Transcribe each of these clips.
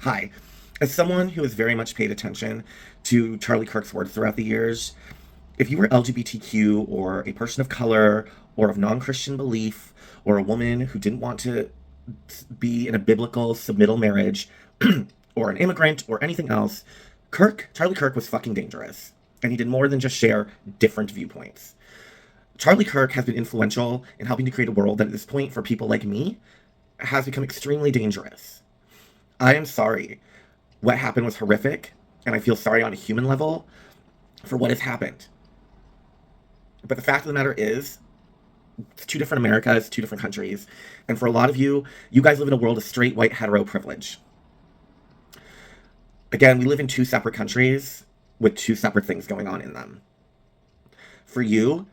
Hi. As someone who has very much paid attention to Charlie Kirk's words throughout the years, if you were LGBTQ or a person of color or of non Christian belief or a woman who didn't want to be in a biblical submittal marriage or an immigrant or anything else, Charlie Kirk was fucking dangerous. And he did more than just share different viewpoints. Charlie Kirk has been influential in helping to create a world that at this point, for people like me, has become extremely dangerous. I am sorry. What happened was horrific, and I feel sorry on a human level for what has happened. But the fact of the matter is, it's two different Americas, two different countries. And for a lot of you, you guys live in a world of straight, white, hetero privilege. Again, we live in two separate countries with two separate things going on in them. For you,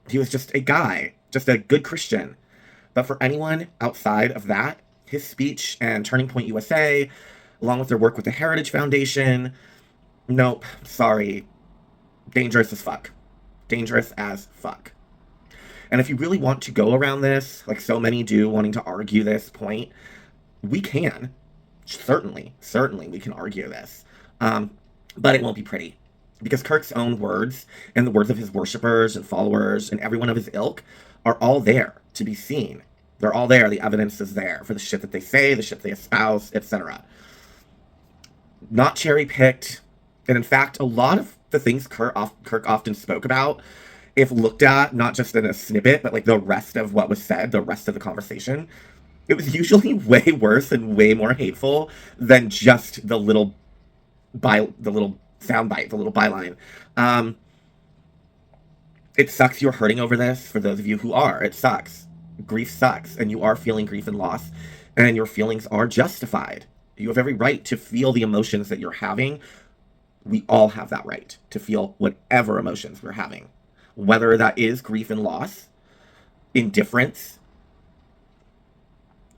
he was just a guy, just a good Christian. But for anyone outside of that, his speech and Turning Point USA, along with their work with the Heritage Foundation, nope, sorry, dangerous as fuck. Dangerous as fuck. And if you really want to go around this, like so many do, wanting to argue this point, we can. Certainly, we can argue this. But it won't be pretty. Because Kirk's own words and the words of his worshippers and followers and everyone of his ilk are all there to be seen. They're all there. The evidence is there for the shit that they say, the shit they espouse, etc. Not cherry picked. And in fact, a lot of the things Kirk often spoke about, if looked at not just in a snippet, but like the rest of what was said, the rest of the conversation, it was usually way worse and way more hateful than just the little soundbite, the little byline. It sucks you're hurting over this. For those of you who are, it sucks. Grief sucks, and you are feeling grief and loss, and your feelings are justified. You have every right to feel the emotions that you're having. We all have that right to feel whatever emotions we're having, whether that is grief and loss, indifference,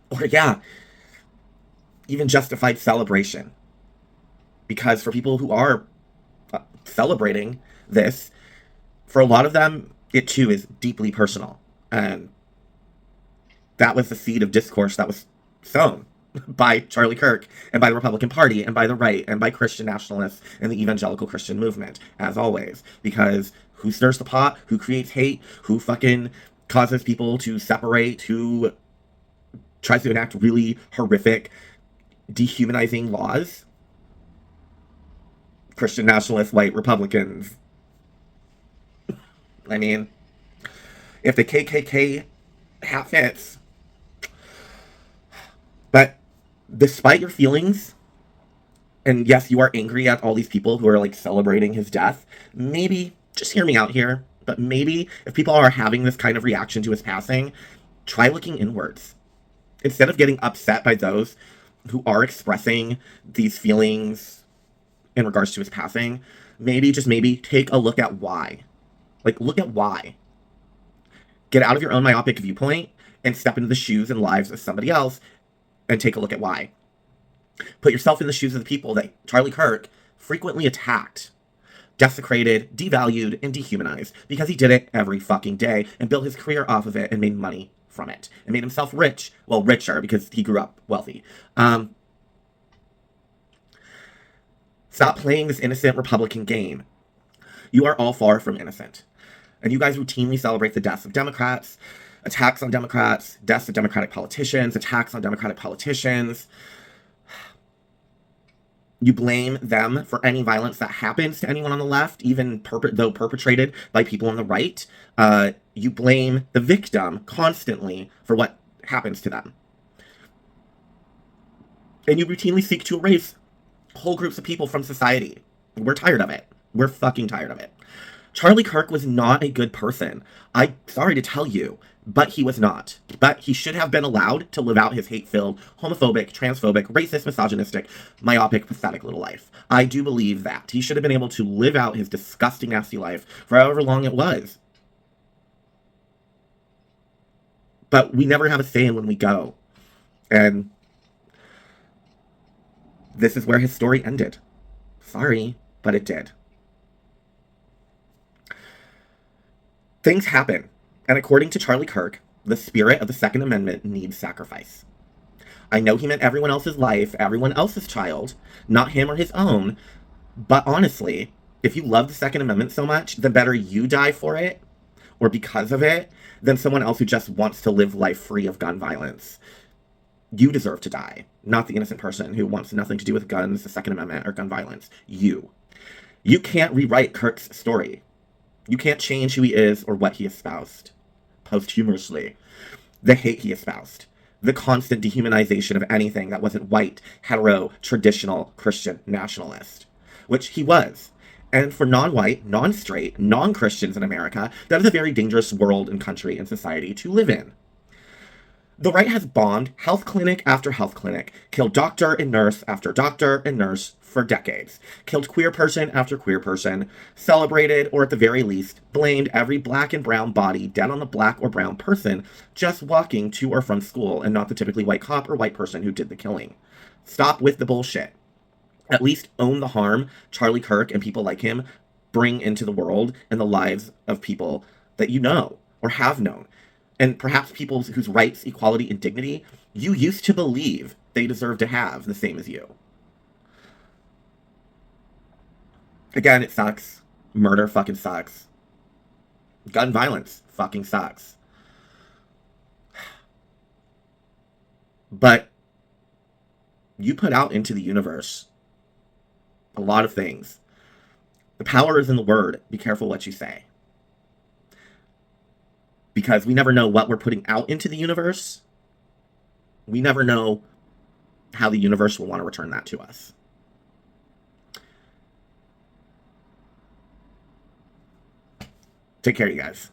or even justified celebration. Because for people who are celebrating this, for a lot of them, it too is deeply personal. And that was the seed of discourse that was sown by Charlie Kirk and by the Republican Party and by the right and by Christian nationalists and the evangelical Christian movement, as always. Because who stirs the pot? Who creates hate? Who fucking causes people to separate? Who tries to enact really horrific, dehumanizing laws? Christian nationalist white Republicans. I mean, if the KKK hat fits. But despite your feelings, and yes, you are angry at all these people who are like celebrating his death, maybe, just hear me out here, but maybe if people are having this kind of reaction to his passing, try looking inwards. Instead of getting upset by those who are expressing these feelings in regards to his passing, maybe take a look at why. Like, look at why. Get out of your own myopic viewpoint and step into the shoes and lives of somebody else and take a look at why. Put yourself in the shoes of the people that Charlie Kirk frequently attacked, desecrated, devalued, and dehumanized because he did it every fucking day and built his career off of it and made money from it and made himself rich. Well, richer because he grew up wealthy. Stop playing this innocent Republican game. You are all far from innocent. And you guys routinely celebrate the deaths of Democrats, attacks on Democrats, deaths of Democratic politicians, attacks on Democratic politicians. You blame them for any violence that happens to anyone on the left, even though perpetrated by people on the right. You blame the victim constantly for what happens to them. And you routinely seek to erase whole groups of people from society. We're tired of it. We're fucking tired of it. Charlie Kirk was not a good person. I'm sorry to tell you, but he was not. But he should have been allowed to live out his hate-filled, homophobic, transphobic, racist, misogynistic, myopic, pathetic little life. I do believe that. He should have been able to live out his disgusting, nasty life for however long it was. But we never have a say in when we go. And this is where his story ended. Sorry, but it did. Things happen, and according to Charlie Kirk, the spirit of the Second Amendment needs sacrifice. I know he meant everyone else's life, everyone else's child, not him or his own. But honestly, if you love the Second Amendment so much, then better you die for it or because of it than someone else who just wants to live life free of gun violence. You deserve to die, not the innocent person who wants nothing to do with guns, the Second Amendment, or gun violence. You. You can't rewrite Kirk's story. You can't change who he is or what he espoused. Posthumously. The hate he espoused. The constant dehumanization of anything that wasn't white, hetero, traditional, Christian, nationalist. Which he was. And for non-white, non-straight, non-Christians in America, that is a very dangerous world and country and society to live in. The right has bombed health clinic after health clinic, killed doctor and nurse after doctor and nurse for decades, killed queer person after queer person, celebrated, or at the very least, blamed every black and brown body dead on the black or brown person just walking to or from school and not the typically white cop or white person who did the killing. Stop with the bullshit. At least own the harm Charlie Kirk and people like him bring into the world and the lives of people that you know or have known. And perhaps people whose rights, equality, and dignity you used to believe they deserve to have the same as you. Again, it sucks. Murder fucking sucks. Gun violence fucking sucks. But you put out into the universe a lot of things. The power is in the word. Be careful what you say. Because we never know what we're putting out into the universe. We never know how the universe will want to return that to us. Take care, you guys.